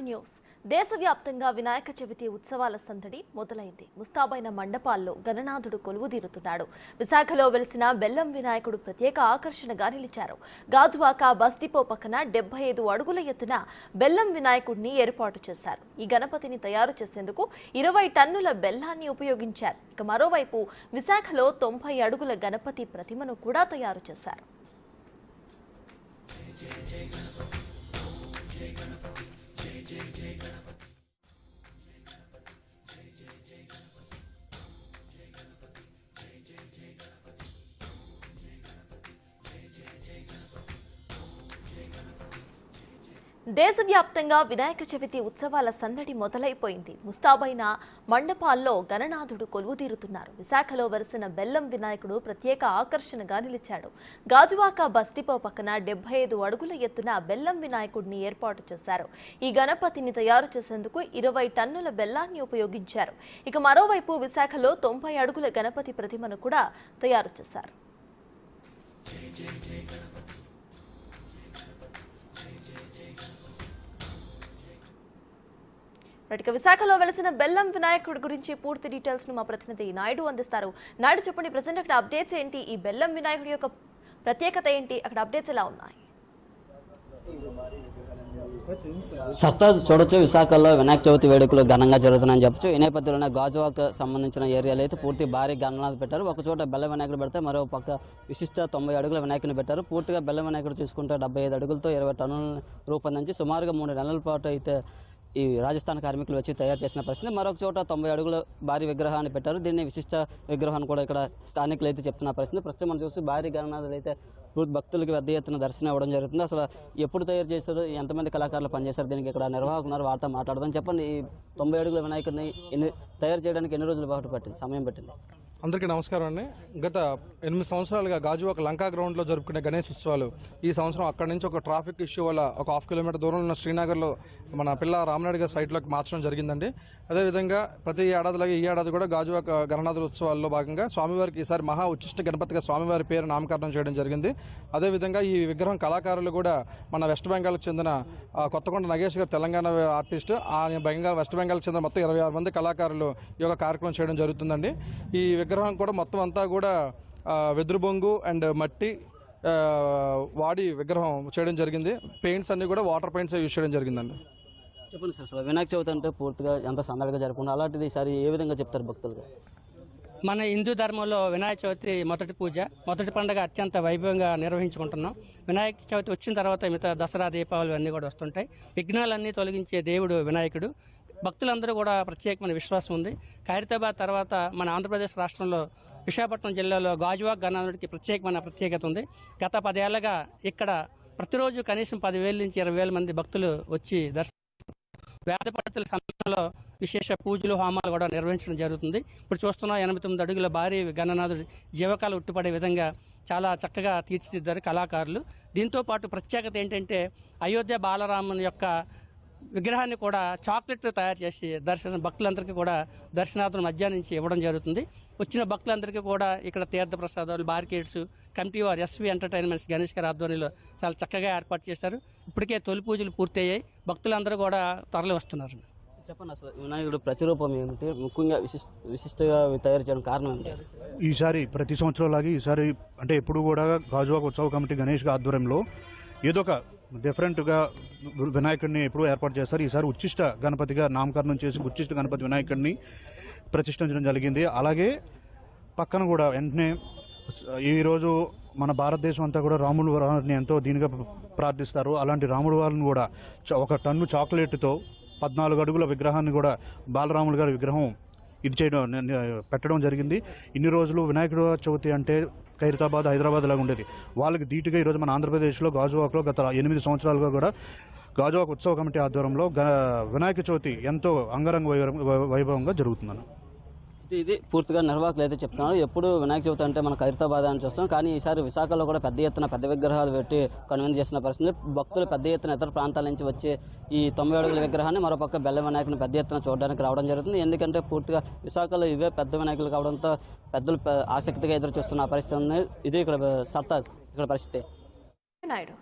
Breaking news. దేశవ్యాప్తంగా వినాయక చవితి ఉత్సవాల సందడి మొదలైంది. ముస్తాబైన మండపాల్లో గణనాథుడు కొలువుదీరుతున్నాడు. విశాఖలో వెలిసిన బెల్లం వినాయకుడు ప్రత్యేక ఆకర్షణగా నిలిచారు. గాజువాక బస్ డిపో పక్కన 75 అడుగుల ఎత్తున బెల్లం వినాయకుడిని ఏర్పాటు చేశారు. ఈ గణపతిని తయారు చేసేందుకు 20 టన్నుల బెల్లాన్ని ఉపయోగించారు. ఇక మరోవైపు విశాఖలో 90 అడుగుల గణపతి ప్రతిమను కూడా తయారు చేశారు. దేశవ్యాప్తంగా వినాయక చవితి ఉత్సవాల సందడి మొదలైపోయింది. ముస్తాబైన మండపాల్లో గణనాథుడు కొలువుదీరుతున్నారు. విశాఖలో వెలిసిన బెల్లం వినాయకుడు ప్రత్యేక ఆకర్షణగా నిలిచాడు. గాజువాక బస్ డిపో పక్కన 75 అడుగుల ఎత్తున బెల్లం వినాయకుడిని ఏర్పాటు చేశారు. ఈ గణపతిని తయారు చేసేందుకు 20 టన్నుల బెల్లాన్ని ఉపయోగించారు. ఇక మరోవైపు విశాఖలో 90 అడుగుల గణపతి ప్రతిమను కూడా తయారు చేశారు. విశాఖలో వెలిసిన బెల్లం వినాయకుడి గురించి పూర్తి డీటెయిల్స్ ను మా ప్రతినిధి నాయుడు అందిస్తారు. నాయుడు, చెప్పండి, ప్రెసెంట్ అక్కడ అప్డేట్స్ ఏంటి? ఈ బెల్లం వినాయకుడి యొక్క ప్రత్యేకత ఏంటి? అక్కడ అప్డేట్స్ ఎలా ఉన్నాయి? సర్తాజ్ చూడొచ్చు, విశాఖలో వినాయక చవితి వేడుకలు ఘనంగా జరుగుతున్నాయని చెప్పచ్చు. ఈ నేపథ్యంలోనే గాజువాక్ సంబంధించిన ఏరియాలో అయితే పూర్తి భారీ గణనాలు పెట్టారు. ఒక చోట బెల్ల వినాయకుడు పెడితే మరో పక్క విశిష్ట 90 అడుగుల వినాయకుని పెట్టారు. పూర్తిగా బెల్ల వినాయకుడు చూసుకుంటే 75 అడుగులతో 20 టన్నులను రూపొందించి సుమారుగా 3 నెలల పాటు అయితే ఈ రాజస్థాన్ కార్మికులు వచ్చి తయారు చేసిన పరిస్థితి. మరొక చోట 90 అడుగుల భారీ విగ్రహాన్ని పెట్టారు. దీన్ని విశిష్ట విగ్రహాన్ని కూడా ఇక్కడ స్థానికులు అయితే చెప్తున్న పరిస్థితి. ప్రస్తుతం మనం చూసి భారీ గణనాథులు అయితే భక్తులకు పెద్ద ఎత్తున దర్శనం ఇవ్వడం జరుగుతుంది. అసలు ఎప్పుడు తయారు చేశారు, ఎంతమంది కళాకారులు పనిచేశారు, దీనికి ఇక్కడ నిర్వాహకులు ఉన్నారు, వారితో మాట్లాడదాం. చెప్పండి, ఈ 90 అడుగుల వినాయకుడిని తయారు చేయడానికి ఎన్ని రోజుల పాటు పట్టింది, సమయం పట్టింది? అందరికీ నమస్కారం అండి. గత 8 సంవత్సరాలుగా గాజువాక లంకా గ్రౌండ్లో జరుపుకునే గణేష్ ఉత్సవాలు ఈ సంవత్సరం అక్కడి నుంచి ఒక ట్రాఫిక్ ఇష్యూ వల్ల ఒక 1/2 కిలోమీటర్ దూరంలో ఉన్న శ్రీనగర్లో మన పిల్ల రామనాయుడు గారి సైట్లోకి మార్చడం జరిగిందండి. అదేవిధంగా ప్రతి ఏడాదిలాగా ఈ ఏడాది కూడా గాజువాక గణనాథుల ఉత్సవాల్లో భాగంగా స్వామివారికి ఈసారి మహా ఉచ్చిష్ట గణపతిగా స్వామివారి పేరు నామకరణం చేయడం జరిగింది. అదేవిధంగా ఈ విగ్రహం కళాకారులు కూడా మన వెస్ట్ బెంగాల్కి చెందిన కొత్తకొండ నగేష్ గారు, తెలంగాణ ఆర్టిస్ట్, వెస్ట్ బెంగాల్కి చెందిన మొత్తం 26 మంది కళాకారులు ఈ యొక్క కార్యక్రమం చేయడం జరుగుతుందండి. ఈ విగ్రహం కూడా మొత్తం అంతా కూడా వెదురు బొంగు అండ్ మట్టి వాడి విగ్రహం చేయడం జరిగింది. పెయింట్స్ అన్ని కూడా వాటర్ పెయింట్స్ యూజ్ చేయడం జరిగిందండి. చెప్పండి సార్, అసలు వినాయక చవితి అంటే పూర్తిగా ఎంత సందడిగా జరుపుకుంటారు, అలాంటిది ఈసారి ఏ విధంగా చెప్తారు భక్తులుగా? మన హిందూ ధర్మంలో వినాయక చవితి మొదటి పూజ, మొదటి పండుగ అత్యంత వైభవంగా నిర్వహించుకుంటున్నాం. వినాయక చవితి వచ్చిన తర్వాత మిగతా దసరా, దీపావళి అన్నీ కూడా వస్తుంటాయి. విఘ్నాలన్నీ తొలగించే దేవుడు వినాయకుడు. భక్తులందరూ కూడా ప్రత్యేకమైన విశ్వాసం ఉంది. ఖైరతాబాద్ తర్వాత మన ఆంధ్రప్రదేశ్ రాష్ట్రంలో విశాఖపట్నం జిల్లాలో గాజువాక గణనాథుడికి ప్రత్యేకత ఉంది. గత 10 ఏళ్లుగా ఇక్కడ ప్రతిరోజు కనీసం 10,000 నుంచి 20,000 మంది భక్తులు వచ్చి వేద పండితుల సమయంలో విశేష పూజలు, హోమాలు కూడా నిర్వహించడం జరుగుతుంది. ఇప్పుడు చూస్తున్న 89 అడుగుల భారీ గణనాథుడి జీవకాలు ఉట్టుపడే విధంగా చాలా చక్కగా తీర్చిదిద్దారు కళాకారులు. దీంతో పాటు ప్రత్యేకత ఏంటంటే అయోధ్య బాలరాముని యొక్క విగ్రహాన్ని కూడా చాక్లెట్ తయారు చేసి భక్తులందరికీ కూడా దర్శనార్థం మధ్యాహ్నం నుంచి ఇవ్వడం జరుగుతుంది. వచ్చిన భక్తులందరికీ కూడా ఇక్కడ తీర్థ ప్రసాదాలు, బార్కేడ్స్, కమిటీ వారు ఎస్వి ఎంటర్టైన్మెంట్స్ గణేష్ గారి ఆధ్వర్యంలో చాలా చక్కగా ఏర్పాటు చేశారు. ఇప్పటికే తొలి పూజలు పూర్తయ్యాయి. భక్తులందరూ కూడా తరలి వస్తున్నారు. చెప్పండి, అసలు వినాయకుడు ప్రతిరూపం ఏమిటి, ముఖ్యంగా విశిష్టంగా తయారు చేయడం కారణం ఏంటి? ఈసారి ప్రతి సంవత్సరం లాగే ఈసారి అంటే ఎప్పుడు కూడా గాజువాక ఉత్సవ కమిటీ గణేష్ ఆధ్వర్యంలో ఏదో ఒక డిఫరెంట్గా వినాయకుడిని ఎప్పుడూ ఏర్పాటు చేస్తారు. ఈసారి ఉచ్చిష్ట గణపతిగా నామకరణం చేసి ఉచ్చిష్ట గణపతి వినాయకుడిని ప్రతిష్ఠించడం జరిగింది. అలాగే పక్కన కూడా వెంటనే ఈరోజు మన భారతదేశం అంతా కూడా రాముల వారిని ఎంతో దీనిగా ప్రార్థిస్తారు. అలాంటి రాముల వారిని కూడా 1 టన్ను చాక్లెట్తో 14 అడుగుల విగ్రహాన్ని కూడా బాలరాములు గారి విగ్రహం పెట్టడం జరిగింది. ఇన్ని రోజులు వినాయకుడు చవితి అంటే ఖైరతాబాద్, హైదరాబాద్ లాగా ఉండేది. వాళ్ళకి ధీటుగా ఈరోజు మన ఆంధ్రప్రదేశ్లో గాజువాకలో గత 8 సంవత్సరాలుగా కూడా గాజువాక ఉత్సవ కమిటీ ఆధ్వర్యంలో వినాయక చవితి ఎంతో అంగరంగ వైభవంగా జరుగుతుందని ఇది పూర్తిగా నిర్వాహకులు అయితే చెప్తున్నారు. ఎప్పుడు వినాయక చవితి అంటే మన ఖైరతాబాద్ అని చూస్తాం, కానీ ఈసారి విశాఖలో కూడా పెద్ద ఎత్తున పెద్ద విగ్రహాలు పెట్టి కన్వీన్ చేసిన పరిస్థితి. భక్తులు పెద్ద ఎత్తున ఇతర ప్రాంతాల నుంచి వచ్చి ఈ 90 అడుగుల విగ్రహాన్ని మరోపక్క బెల్ల వినాయకుని పెద్ద ఎత్తున చూడడానికి రావడం జరుగుతుంది. ఎందుకంటే పూర్తిగా విశాఖలో ఇవే పెద్ద వినాయకులు కావడంతో పెద్దలు ఆసక్తిగా ఎదురు చూస్తున్న పరిస్థితి ఉంది. ఇది ఇక్కడ సర్తాజ్ ఇక్కడ పరిస్థితి. నాయుడు.